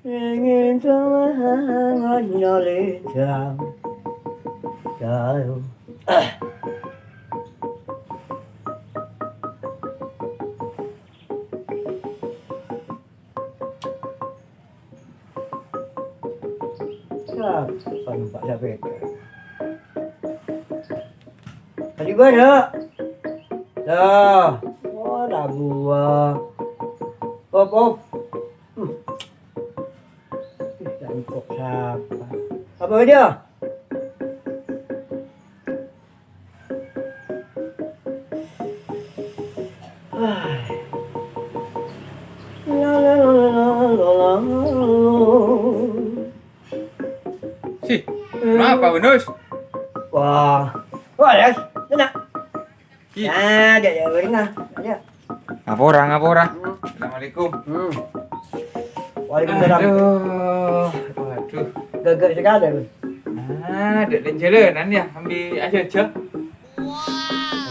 ingin semangat nyali jam jauh. Kapan Pak David? Tadi banyak. Dah. Oh, dah buah. Op. Dan kok siapa? Apa dia? Si, kenapa Benus? Wah, yes, enak. Dia beringat. Ada. Ngapora. Assalamualaikum. Waalaikumsalam. Aduh. Gagak sekali. Dek dan jalanan ya, ambil aja.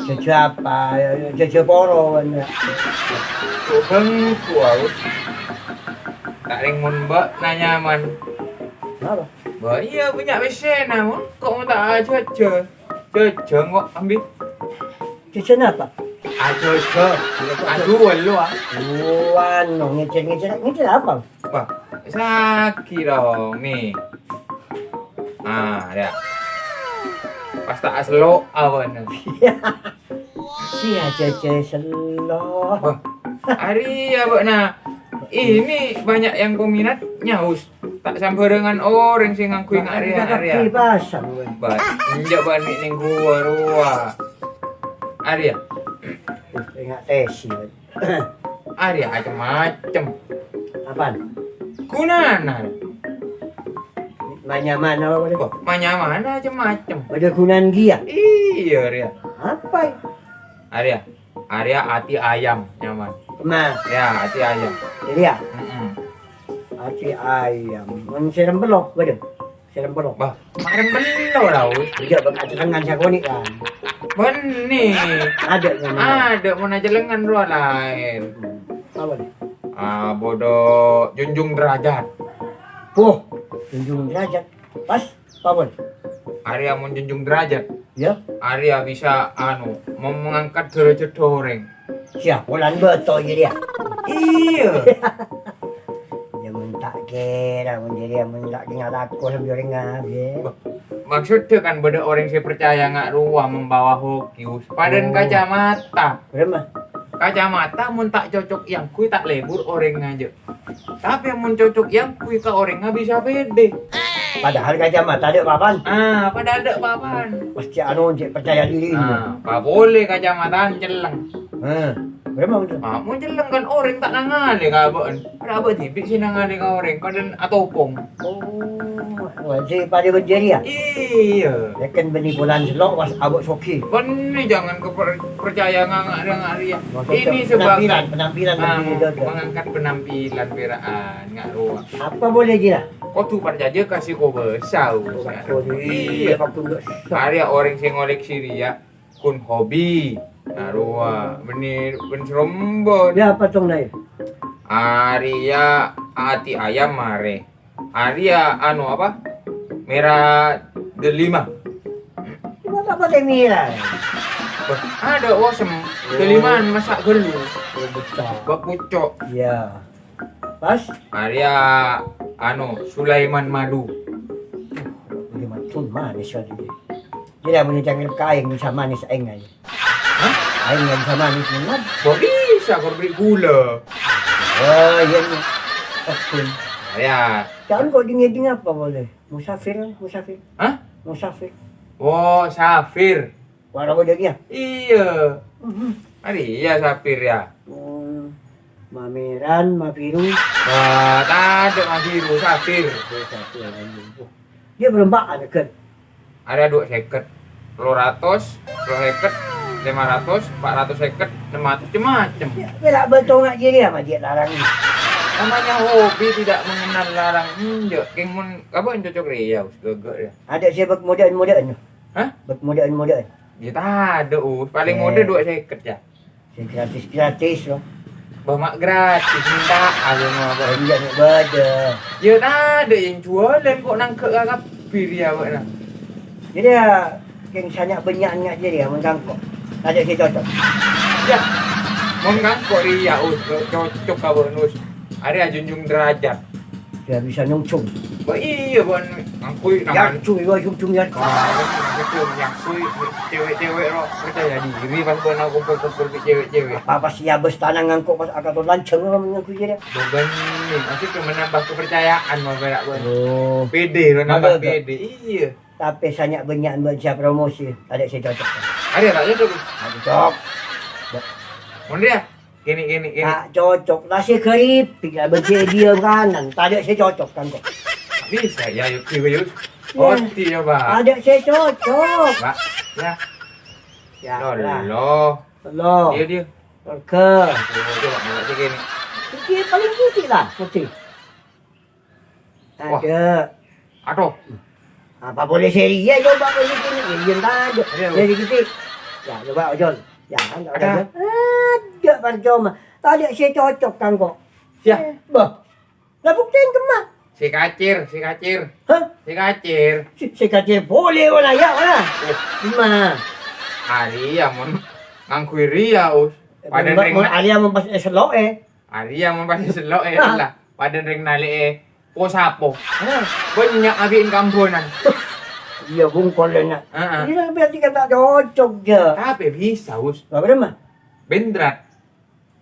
Jaja apa? Jaja poro kan. Bang, aku. Tak ringun mbak nanya man. Apa? Mbak iya punya WC namun kok mau tak aja. Jaja kok ambil. Jaja apa? Aduh lu ah. Ngecil apa? Wah, sakit dong nih. Ada. Pas tak aslo awan. Si jaja selo. Wah, hari ya nak. Ini banyak yang peminat nyaus. Tak sambarengan orang sing ngakui area. Kebebasan. Ba, njak bani ning gua ruah. Area. Enggak tesi. Area macam-macam. Apaan? Gunana. Mana apa dia? Mana macam-macam. Ada gunaan dia. Iya, Area. Apa? Area hati ayam nyaman. Mas, Ya, hati ayam. jadi ya, Heeh. hati ayam. Mun serem belok, waduh. Serem belok. Bah, kemarin belo dah. Dia bekat dengan sakoni kan. Benih. Ada yang Ada mau aja lengan dua lain. apa nih? Bodoh junjung derajat. Puh, junjung derajat. Pas, apa nih? Arya mau junjung derajat. Ya, Arya bisa mau mengangkat derajat orang. siap. Bulan betul jadi ya. Iya. Dia mentak kira, menjadi yang mentak tinggal aku sambil ringan. Maksudnya kan beda orang saya percaya nggak ruah membawa hokius. Padan kacamata. Berapa? Kacamata mun tak cocok yang kui tak lebur orang aja. Tapi mun cocok yang kui ke orang nggak bisa pede. Padahal kacamata ada papan. Pada ada papan. Mesti cik percaya diri ini. Pak boleh kacamata celeng. Berapa betul? Mau celeng kan orang tak nangali kaban. Ada apa tipik sih nangali ka orang padan atopong. Wajib pada berjari ya? Iya. Yakin beni bulan selok was abuk soki. Benih jangan percaya nggak dia. Ini Penampilan sebagai lebih dodol. mengangkat penampilan peraan nggak ruang. Apa boleh je lah? Kau tu percaya kasih kau besau. Iya. Ada orang yang ngoleksi dia kun hobi. Narua benih serembon. Dia apa tong naik? Arya hati ayam mare. Arya apa? Merah delima. Cuma tak pakai mira. Ada wasem delimaan masak gelu. Bak pucok. Ya. Pas? Arya Sulaiman Madu. Boleh matun manis saja dia. Dia punya cangkir kain bisa manis aing aja. Hah? Aing nggak bisa manis benar. Kok bisa kau beri gula? Oh iya nih. Oke. Ya. Jangan kok dingin apa boleh? Musafir. Hah? Musafir. Oh, Safir. Warna bodanya. Iya. Iya Safir ya. Mameran, Mabiru. Tak ada Mabiru, Safir. Dia berembak ada kan? Ada 2 seket. 200, 2 seket, 500, 400 seket, 600 macam. Dia tak betul nak jadi sama dia larang ni. Namanya hobi tidak mengenal larang. Keng mun apa yang cocok riau segegek dia. Ada siapa modern. Hah? Modern. Dia tak ada paling mode 2 seket ya. Gratis loh. Bamak gratis minta aja mau apa. Dia nak beda. Ya tak ada yang jualan kok nangkep kakak piri awak nak. Jadi yang sangat banyak dia dia menggangkok. Tak ada saya cocok. Ya, mau ngangkok ria cocok kabar nus. Ada junjung derajat. Dia bisa nyungcung. Bah iya bon ngangkui Yang nangan. cuy, nyungcung ya. Betul ngangkui cewek-cewek lo percaya diri pas benar kumpul-kumpul ke cewek-cewek. Apa sih ya bes tanah ngangkok pas akaton lanceng orang mengaku dia. Beban nih, maksudnya menambah kepercayaan mau berak bon. Oh. Pede lo nambah Ada, pede. Iya. Tapi sangat banyak baca promosi. Tak ada saya cocok. Ada tak cocok? Tak cocok. Mau dia? Gini. Tak cocok. Nasi keripik lah baca dia kanan. Tak ada saya cocok kan kok. Bisa ya yuk yuk. Oh iya pak. Tak ada saya cocok. Pak ya. Ya lah. Loh. Loh. Dia. Oke. Coba nggak segini. Sikit paling sikit lah. Mesti. Wah. Ada. Aduh. Apa boleh seri ya coba boleh sini. Dia tak ada. Ada. Jadi sikit. Ya coba ojol. Ya kan tak ada. Ada. Ada percuma. Tak ada saya cocok kan kok. Ya. Bah. Lah buktiin kemak. Si kacir. Hah? Si kacir. Si kacir boleh wala ya wala. Lima. Aria mon ngangkui ria us. Padan ring Alia mempas selok Aria mon pasti selok lah. Padan ring nali po sapo. Banyak abiin kampunan. Iya bungkol nak. Heeh. Ini berarti kata cocok je. Tapi bisa us. Apa nama? Bendrat.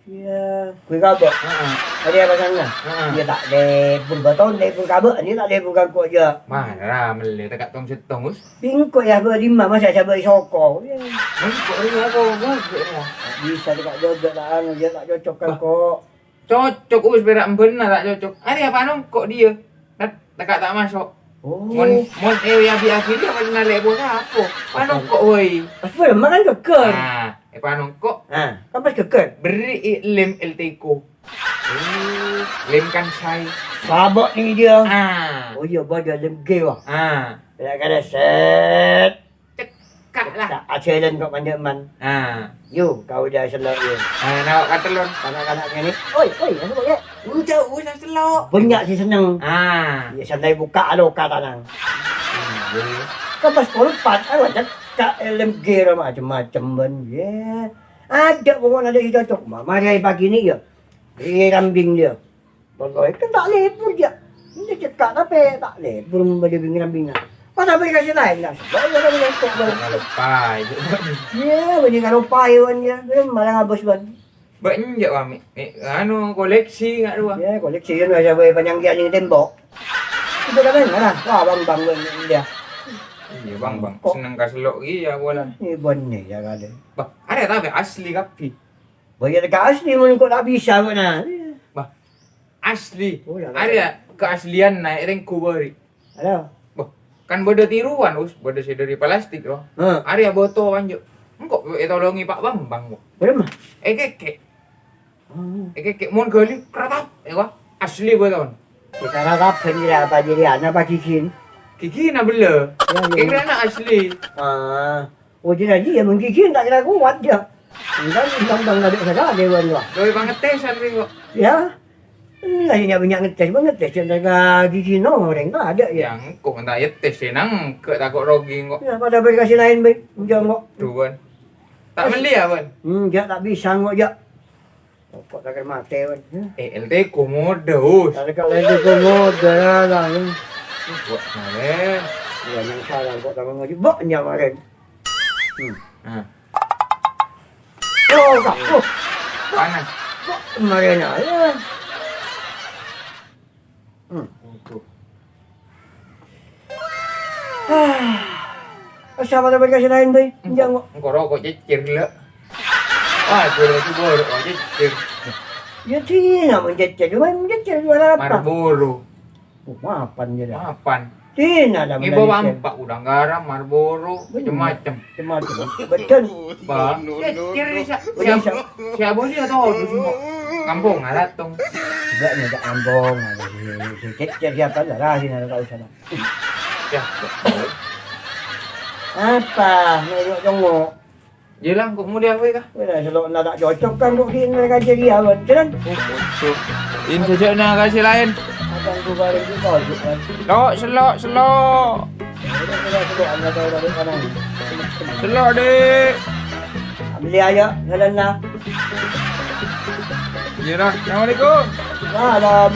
Iya. Kui kabak. Heeh. Ada apa sana? Heeh. Dia tak ada pun beton, dia pun kabak. Ini tak ada pun kangkuk je. Marah mele tekak tong setong us. Bingkuk ya berlima masa saya beri sokong. Mengkok ria kau bagus lah. Bisa dekat jaga tak anu dia tak cocok kangkuk. Cocok us berak benar tak cocok. Aria apa nong kok dia? Tekak tak masuk. Oh. Mon abi akhir dia apa nalek bos apa? Panong kok woi. Pas pun makan keker. Nah, panong kok Ha, kan pas keker. beri lem LTko. Lem kan saya. Sabak ni dia. Ah. Oh iya, badan lembut wah. Ah. Dia kata set. Cekak lah. Tak challenge kau panjang man. Ah. You, kau dah selok you. Nak kata lon. Kanak-kanaknya ni. Oi, apa buat ya? Jauh dah selok. Banyak si senang. Ah. Ya, santai buka aloka tanang. Kau pas kolpat, aku cakap LMG macam-macam ben. Ya. Ada pokok ada yang cocok. Mama dia pagi ni je. Rambing dia. Kalau kan tak lepur je. Dia cakap tapi tak lepur dia rambing-rambingan. Pasal beri kasih lain lah. Sebab dia dah menyentuh ben. Lupa. Ya, beri kalau payuan dia. Dia malah ngabus ben. Banyak kami. Anu koleksi nggak dua. Ya, koleksi dia macam beri panjang dia ni tembok. Itu dah benar lah. Wah, bang dia. Iya bang. Senang kaselok iya bola. Ni ben ni jaga dia. Bah, ada tapi asli kapi. Bagi dekat asli pun kau tak bisa pun nah. Bah, asli. Oh, ya, Ada keaslian naik ringku beri. Ada. Bah, kan bodoh tiruan us, bodoh si dari plastik loh. Ha. Ada botol panjuk. Engkau tolongi Pak Bambang kok. Berapa? Kek. Kek mon gali keratap. Wah, asli betul. Kita harap penjara apa jadi anak apa kikin. Kiki nak bela. Ya, Kira nak asli. Ah. Oh jadi dia mengkikin tak kira kuat dia. Enggak bang ada saja dia wan wah. Doi banget tesan ring kok. Ya. Ini lagi banyak ngetes banget tes jaga gigi no orang tak ada ya. Yang kok entah ya tes senang ke takut rogi kok. Ya pada beri kasih lain baik. Jangan kok. Tuan. Tak beli ya, Ban? Dia tak bisa kok ya. Kok tak kena mati wan. LT komodo. Tak dekat lain tu modal lah. Buat nale. Ya yang salah kok tak mengaji banyak kemarin. Nah, Oh tak. Oh panas. kemarin ya. Tuh. Siapa tak beri kasih lain baik. Jangan kok. Engkau rokok cecer le. Ah, boleh tu baru rokok cecer. Ya Cina mencecer, cuma mencecer juara apa? Marlboro. Oh, mapan je dah. Mapan. Cina dah Ibu bampak udang garam, Marlboro, macam-macam. Macam-macam. Betul. Bah, cecer ni siapa dia tahu tu semua. Kampung alatong. Sebabnya tak ambong. Cecer siapa dah lah sini ada sana. Ya. Apa? Nak tengok. Yelah, kok mulia apa kah? Kalau nak tak cocok kan kok dia nak kerja dia kan. Kan? Betul. Ini saja nak kasih lain. Akan tu barang tu kau tu kan. Selok. Selok dek. Ambil aja jalan lah. Yelah, Assalamualaikum. Malam.